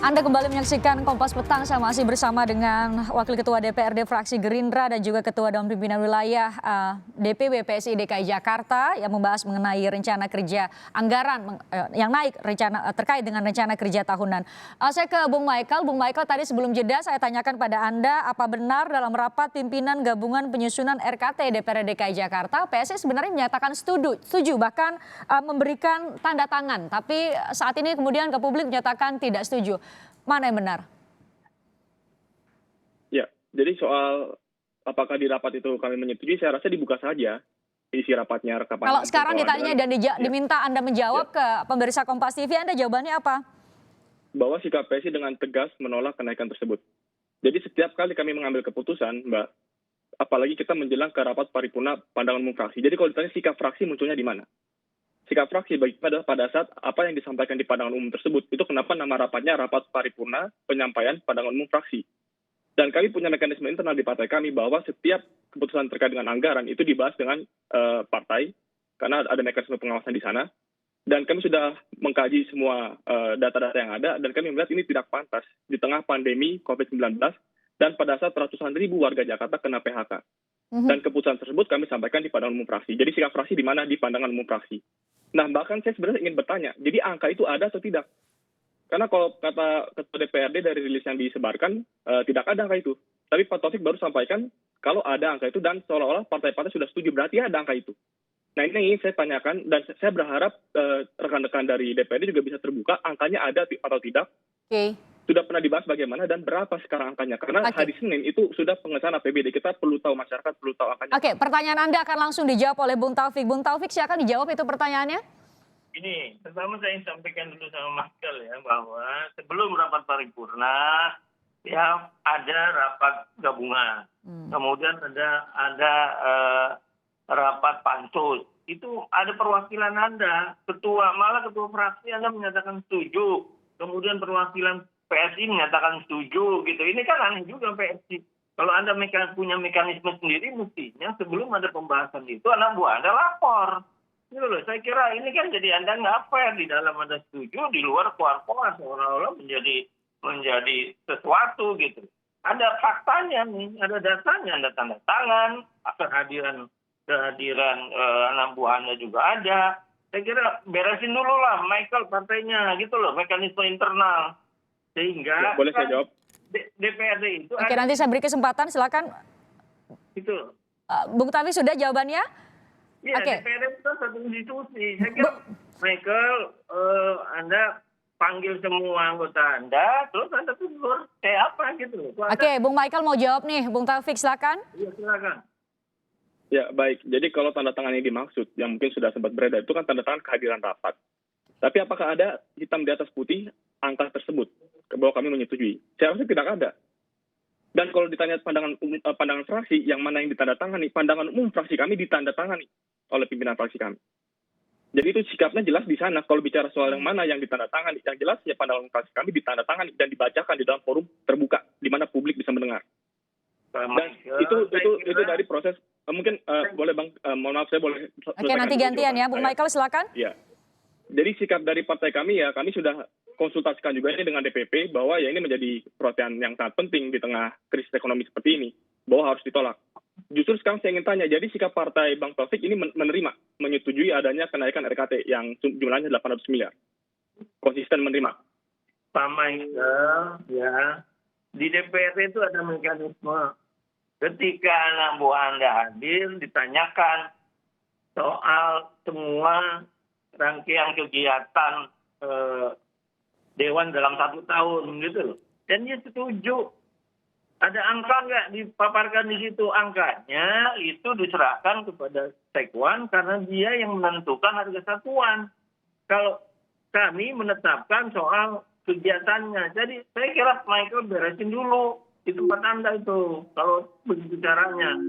Anda kembali menyaksikan Kompas Petang. Saya masih bersama dengan Wakil Ketua DPRD Fraksi Gerindra dan juga Ketua Dewan Pimpinan Wilayah DPW PSI DKI Jakarta yang membahas mengenai rencana kerja anggaran yang naik terkait dengan rencana kerja tahunan. Saya ke Bung Michael. Bung Michael, tadi sebelum jeda saya tanyakan pada Anda, apa benar dalam rapat pimpinan gabungan penyusunan RKT DPRD DKI Jakarta, PSI sebenarnya menyatakan setuju bahkan memberikan tanda tangan. Tapi saat ini kemudian ke publik menyatakan tidak setuju. Mana yang benar? Ya, jadi soal apakah di rapat itu kami menyetujui, saya rasa dibuka saja isi rapatnya, rekapan. Kalau sekarang ditanya dan diminta Anda menjawab ke pemirsa Kompas TV, Anda jawabannya apa? Bahwa sikap PSI dengan tegas menolak kenaikan tersebut. Jadi setiap kali kami mengambil keputusan, Mbak, apalagi kita menjelang ke rapat paripurna pandangan umum fraksi. Jadi kalau ditanya sikap fraksi munculnya di mana? Sikap fraksi pada saat apa yang disampaikan di pandangan umum tersebut. Itu kenapa nama rapatnya rapat paripurna penyampaian pandangan umum fraksi. Dan kami punya mekanisme internal di partai kami bahwa setiap keputusan terkait dengan anggaran itu dibahas dengan partai, karena ada mekanisme pengawasan di sana. Dan kami sudah mengkaji semua data-data yang ada, dan kami melihat ini tidak pantas di tengah pandemi COVID-19, dan pada saat ratusan ribu warga Jakarta kena PHK. Dan keputusan tersebut kami sampaikan di pandangan umum fraksi. Jadi sikap fraksi di mana? Di pandangan umum fraksi. Nah, bahkan saya sebenarnya ingin bertanya, jadi angka itu ada atau tidak? Karena kalau kata Ketua DPRD dari rilis yang disebarkan, tidak ada angka itu. Tapi Pak Taufik baru sampaikan kalau ada angka itu dan seolah-olah partai-partai sudah setuju, berarti ada angka itu. Nah, ini yang ingin saya tanyakan dan saya berharap rekan-rekan dari DPRD juga bisa terbuka, angkanya ada atau tidak. Oke. Sudah pernah dibahas bagaimana dan berapa sekarang angkanya. Karena hari Senin itu sudah pengesahan APBD. Kita perlu tahu, masyarakat perlu tahu angkanya. Oke, pertanyaan Anda akan langsung dijawab oleh Bung Taufik. Bung Taufik, silakan dijawab itu pertanyaannya. Ini, pertama saya ingin sampaikan dulu sama Mas Kel ya, bahwa sebelum rapat paripurna, ya ada rapat gabungan. Kemudian ada rapat pansus. Itu ada perwakilan Anda, malah ketua fraksi Anda menyatakan setuju. Kemudian perwakilan PSI menyatakan setuju gitu. Ini kan aneh juga PSI. Kalau Anda punya mekanisme sendiri, mestinya sebelum ada pembahasan itu anak buah Anda lapor. Gitu loh. Saya kira ini kan jadi Anda nggak fair, di dalam Anda setuju, di luar keluar seolah-olah menjadi sesuatu gitu. Ada faktanya nih, ada datanya, Anda tanda tangan, kehadiran anak buah Anda juga ada. Saya kira beresin dulu lah Michael partainya gitu loh, mekanisme internal. Sehingga boleh saya jawab? DPRD itu Oke, nanti saya beri kesempatan, silakan. Itu. Bung Taufik sudah jawabannya? Iya, DPRD itu kan satu institusi. Saya kira Michael, Anda panggil semua anggota Anda, terus Anda tegur kayak apa gitu. Oke, Bung Michael mau jawab nih, Bung Taufik silakan. Iya, silakan. Ya, baik. Jadi kalau tanda tangan yang dimaksud, yang mungkin sudah sempat beredar, itu kan tanda tangan kehadiran rapat. Tapi apakah ada hitam di atas putih angka tersebut bahwa kami menyetujui? Saya rasa tidak ada. Dan kalau ditanya pandangan fraksi, yang mana yang ditandatangani, pandangan umum fraksi kami ditandatangani oleh pimpinan fraksi kami. Jadi itu sikapnya jelas di sana. Kalau bicara soal yang mana yang ditandatangani, yang jelas ya pandangan umum fraksi kami ditandatangani dan dibacakan di dalam forum terbuka, di mana publik bisa mendengar. Dan itu dari proses. Mungkin boleh Bang, mohon maaf saya boleh. Oke, nanti gantian ya, Bung Michael silakan. Ya. Jadi sikap dari partai kami ya, kami sudah konsultasikan juga ini dengan DPP bahwa ya ini menjadi perhatian yang sangat penting di tengah krisis ekonomi seperti ini, bahwa harus ditolak. Justru sekarang saya ingin tanya, jadi sikap partai Bang Taufik ini menyetujui adanya kenaikan RKT yang jumlahnya 800 miliar. Konsisten menerima. Pak Michael, ya, di DPR itu ada mekanisme. Ketika anak buah Anda hadir, ditanyakan soal semua rangkaian kegiatan Dewan dalam 1 tahun gitu loh. Dan dia setuju. Ada angka nggak dipaparkan di situ? Angkanya itu diserahkan kepada Sekwan karena dia yang menentukan harga satuan. Kalau kami menetapkan soal kegiatannya. Jadi saya kira Michael beresin dulu di tempat Anda itu. Kalau begitu caranya.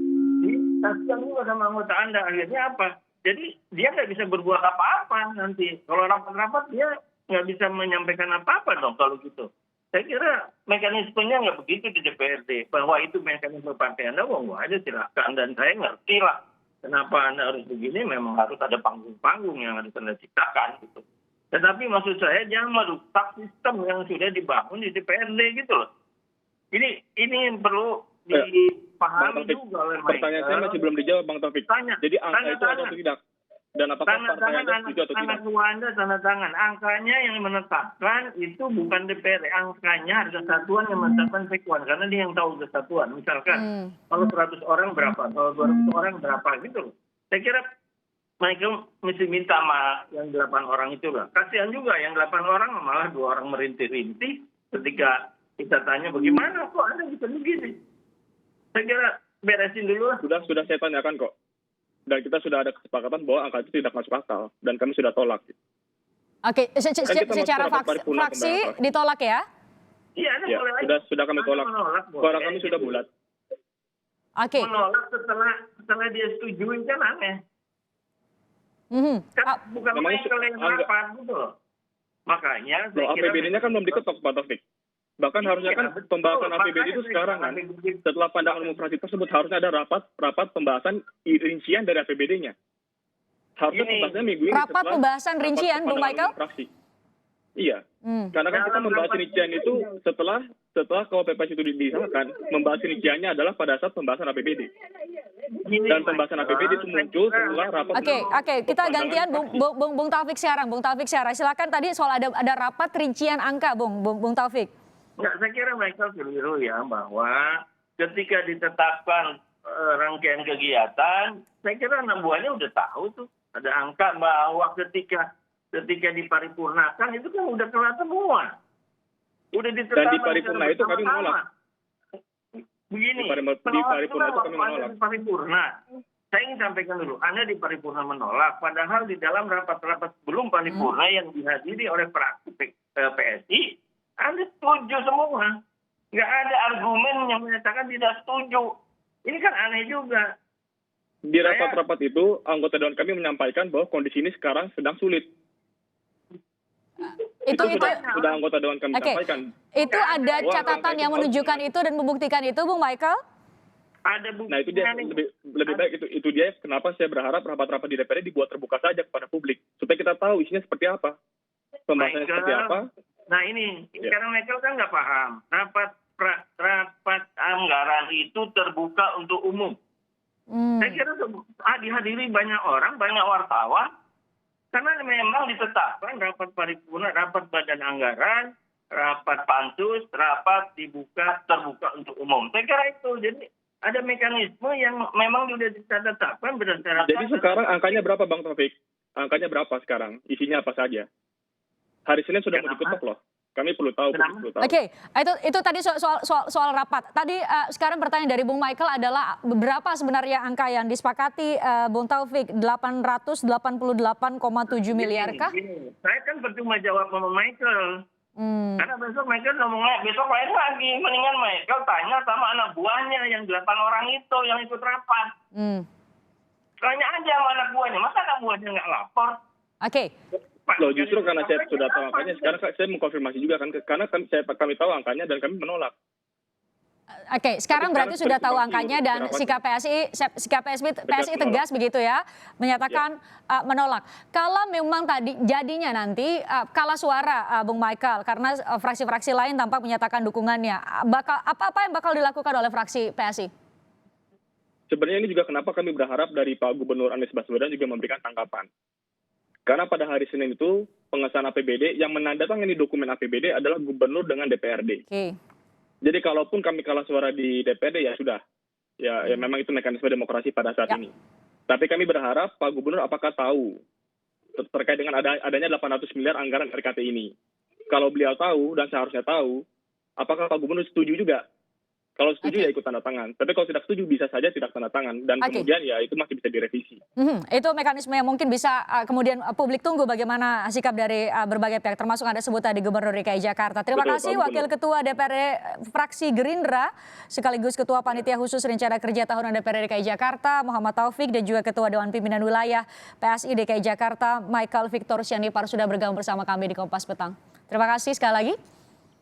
Kasihan juga sama anggota Anda. Akhirnya apa? Jadi dia nggak bisa berbuat apa-apa nanti. Kalau rapat-rapat dia nggak bisa menyampaikan apa-apa dong kalau gitu. Saya kira mekanismenya nggak begitu di DPRD. Bahwa itu mekanisme partai Anda, aja silakan. Dan saya ngerti lah kenapa Anda harus begini, memang harus ada panggung-panggung yang harus Anda ciptakan gitu. Tetapi maksud saya jangan merusak sistem yang sudah dibangun di DPRD gitu loh. Ini yang perlu dipahami juga oleh Michael. Pertanyaan saya masih belum dijawab, Bang Taufik. Jadi angka itu ada atau tidak? Dan apakah partai ada setuju atau tidak? Tanda tangan. Angkanya yang menetapkan itu bukan DPR. Angkanya harga satuan yang menetapkan sekuan. Karena dia yang tahu kesatuan. Misalkan kalau 100 orang berapa, kalau 200 orang berapa gitu loh. Saya kira Michael mesti minta sama yang 8 orang itu lah. Kasihan juga yang 8 orang malah 2 orang merintih-rintih ketika kita tanya bagaimana kok Anda bisa begini. Saya kira beresin dulu lah. Sudah saya tanyakan kok. Dan kita sudah ada kesepakatan bahwa angka itu tidak masuk akal. Dan kami sudah tolak. Oke, secara fraksi ditolak ya? Iya, ya, sudah kami tolak. Suara kami sudah bulat. Oke. Menolak setelah dia setujui kan aneh. Kan bukan Michael yang rapat gitu loh. Makanya APBD-nya kan belum diketok, Pak Taufik. Bahkan harusnya kan pembahasan APBD itu sekarang kan. Setelah pandangan umum fraksi tersebut harusnya ada rapat pembahasan rincian dari APBD-nya. Harusnya pembahasannya minggu ini. Rapat pembahasan rincian, Bung Michael? Iya. Karena kan kita membahas rincian itu setelah KUPPS itu disahkan, membahas rinciannya adalah pada saat pembahasan APBD. Dan pembahasan APBD itu muncul setelah rapat. Oke, kita gantian Bung Taufik sekarang. Bung Taufik sekarang. Silakan tadi soal ada rapat rincian angka, Bung Taufik. Enggak, saya kira Michael keliru ya bahwa ketika ditetapkan rangkaian kegiatan, saya kira anak buahnya udah tahu tuh ada angka bahwa ketika diparipurnakan itu kan udah kelar semua. Udah ditetapkan. Dan di paripurna itu kami menolak. Begini, di paripurna itu kami menolak. Paripurna. Saya ingin sampaikan dulu, Anda di paripurna menolak, padahal di dalam rapat-rapat sebelum paripurna yang dihadiri oleh fraksi PSI, Anda setuju semua. Nggak ada argumen yang menyatakan tidak setuju. Ini kan aneh juga. Di rapat-rapat itu, anggota dewan kami menyampaikan bahwa kondisi ini sekarang sedang sulit. Itu sudah anggota dewan kami sampaikan. Itu ada catatan yang menunjukkan itu dan membuktikan itu, Bung Michael? Ada bukti. Nah itu dia lebih baik itu dia kenapa saya berharap rapat-rapat di DPR dibuat terbuka saja kepada publik supaya kita tahu isinya seperti apa, pembahasannya seperti apa. Nah ini karena Michael kan nggak paham. Rapat anggaran itu terbuka untuk umum. Saya kira dihadiri banyak orang, banyak wartawan. Karena memang ditetapkan rapat paripurna, rapat badan anggaran, rapat pansus, rapat terbuka untuk umum. Saya kira itu. Jadi ada mekanisme yang memang sudah ditetapkan berdasarkan. Jadi sekarang angkanya berapa, Bang Taufik? Angkanya berapa sekarang? Isinya apa saja? Hari Senin sudah mau diketok loh. Kami perlu tahu. Oke, itu tadi soal rapat. Tadi sekarang pertanyaan dari Bung Michael adalah berapa sebenarnya angka yang disepakati Bung Taufik? 888,7 miliar kah? Saya kan percuma jawab sama Michael. Karena besok Michael ngomongnya, besok lain lagi. Mendingan Michael tanya sama anak buahnya yang 8 orang itu yang ikut rapat. Tanya aja sama anak buahnya, masa anak buahnya nggak lapor? Oke. Loh justru karena saya sudah tahu angkanya, sekarang saya mengkonfirmasi juga kan, karena kami tahu angkanya dan kami menolak. Oke, sekarang berarti sudah tahu angkanya dan sikap PSI tegas begitu ya, menyatakan menolak. Kalau memang tadi jadinya nanti kalah suara Bung Michael karena fraksi-fraksi lain tampak menyatakan dukungannya, apa yang bakal dilakukan oleh fraksi PSI? Sebenarnya ini juga kenapa kami berharap dari Pak Gubernur Anies Baswedan juga memberikan tanggapan. Karena pada hari Senin itu pengesahan APBD yang menandatangani dokumen APBD adalah gubernur dengan DPRD. Jadi kalaupun kami kalah suara di DPRD ya sudah. Ya memang itu mekanisme demokrasi pada saat ini. Tapi kami berharap Pak Gubernur apakah tahu terkait dengan adanya 800 miliar anggaran RKT ini. Kalau beliau tahu dan seharusnya tahu, apakah Pak Gubernur setuju juga? Kalau setuju ya ikut tanda tangan. Tapi kalau tidak setuju bisa saja tidak tanda tangan. Dan kemudian ya itu masih bisa direvisi. Itu mekanisme yang mungkin bisa kemudian publik tunggu bagaimana sikap dari berbagai pihak. Termasuk ada sebut tadi Gubernur DKI Jakarta. Terima kasih Wakil Ketua DPRD Fraksi Gerindra. Sekaligus Ketua Panitia Khusus Rencana Kerja Tahunan DPRD DKI Jakarta Muhammad Taufik. Dan juga Ketua Dewan Pimpinan Wilayah PSI DKI Jakarta Michael Victor Sianipar sudah bergabung bersama kami di Kompas Petang. Terima kasih sekali lagi.